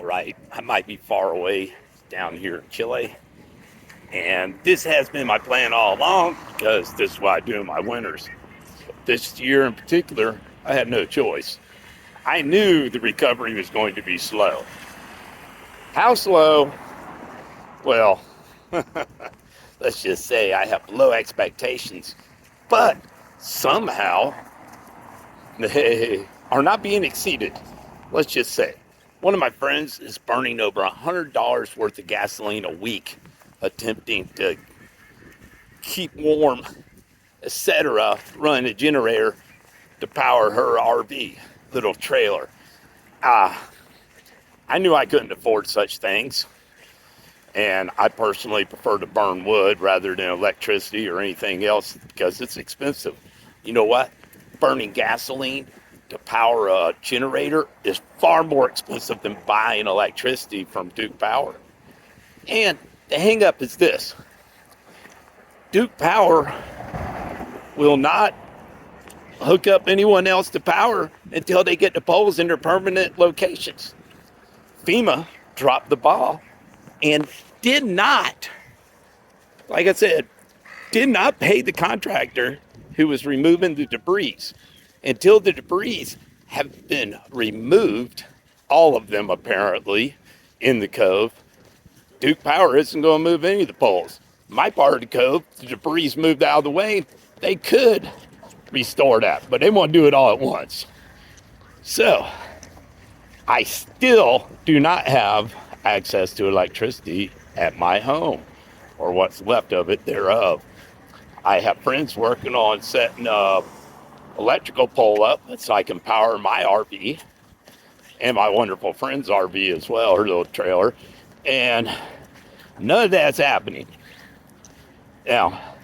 All right, I might be far away down here in Chile, and this has been my plan all along because this is what I do in my winters. This year in particular, I had no choice. I knew the recovery was going to be slow. How slow? Well, let's just say I have low expectations, but somehow they are not being exceeded. Let's just say. One of my friends is burning over $100 worth of gasoline a week, attempting to keep warm, etc., run a generator to power her RV, little trailer. I knew I couldn't afford such things, and I personally prefer to burn wood rather than electricity or anything else because it's expensive. You know what? Burning gasoline to power a generator is far more expensive than buying electricity from Duke Power. And the hang up is this: Duke Power will not hook up anyone else to power until they get the poles in their permanent locations. FEMA dropped the ball and did not, like I said, did not pay the contractor who was removing the debris. Until the debris have been removed, all of them apparently, in the cove, Duke Power isn't going to move any of the poles. My part of the cove, the debris moved out of the way, they could restore that, but they want to do it all at once. So, I still do not have access to electricity at my home, or what's left of it thereof. I have friends working on setting up electrical pole up so I can power my RV and my wonderful friend's RV as well, her little trailer, and none of that's happening. Now,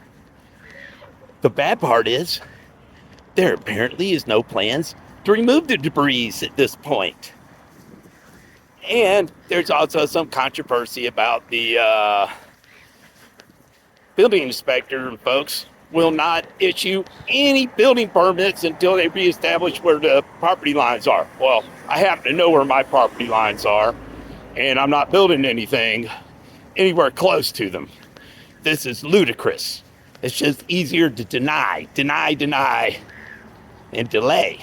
the bad part is there apparently is no plans to remove the debris at this point. And there's also some controversy about the building inspector folks will not issue any building permits until they reestablish where the property lines are. Well, I happen to know where my property lines are, and I'm not building anything anywhere close to them. This is ludicrous. It's just easier to deny, and delay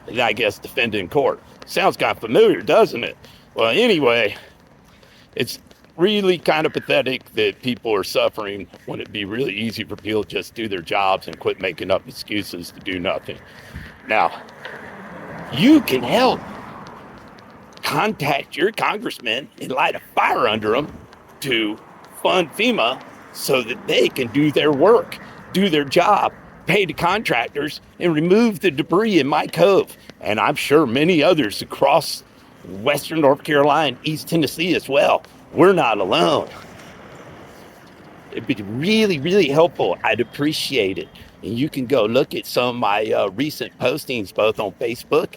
than, I guess, defend in court. Sounds kind of familiar, doesn't it? Well, anyway, it's really kind of pathetic that people are suffering when it'd be really easy for people to just do their jobs and quit making up excuses to do nothing. Now, you can help. Contact your congressman and light a fire under them to fund FEMA so that they can do their work, do their job, pay the contractors, and remove the debris in my cove. And I'm sure many others across Western North Carolina, East Tennessee as well. We're not alone. It'd be really, really helpful. I'd appreciate it. And you can go look at some of my recent postings, both on Facebook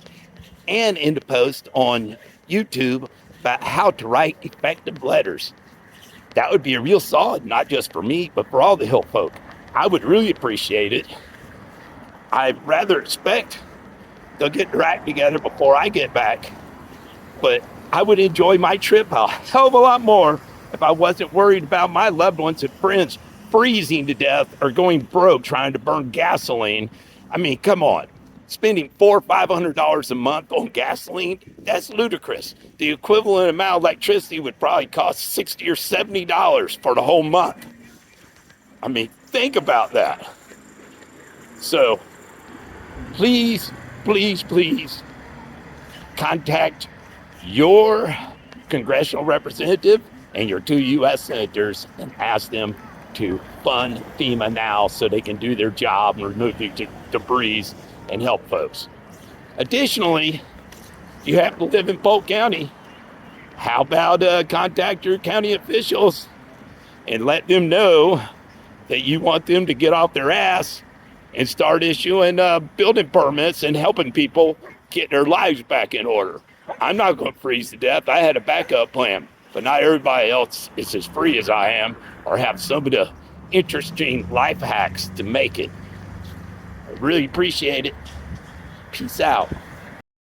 and in the post on YouTube, about how to write effective letters. That would be a real solid, not just for me, but for all the Hill folk. I would really appreciate it. I'd rather expect they'll get their act together before I get back. But I would enjoy my trip a hell of a lot more if I wasn't worried about my loved ones and friends freezing to death or going broke trying to burn gasoline. I mean, come on. Spending $400 or $500 a month on gasoline, that's ludicrous. The equivalent amount of electricity would probably cost $60 or $70 for the whole month. I mean, think about that. So, please, contact your congressional representative and your 2 U.S. senators and ask them to fund FEMA now so they can do their job and remove the debris and help folks. Additionally, if you happen to live in Polk County, how about contact your county officials and let them know that you want them to get off their ass and start issuing building permits and helping people get their lives back in order. I'm not going to freeze to death. I had a backup plan, but not everybody else is as free as I am or have some of the interesting life hacks to make it. I really appreciate it. Peace out.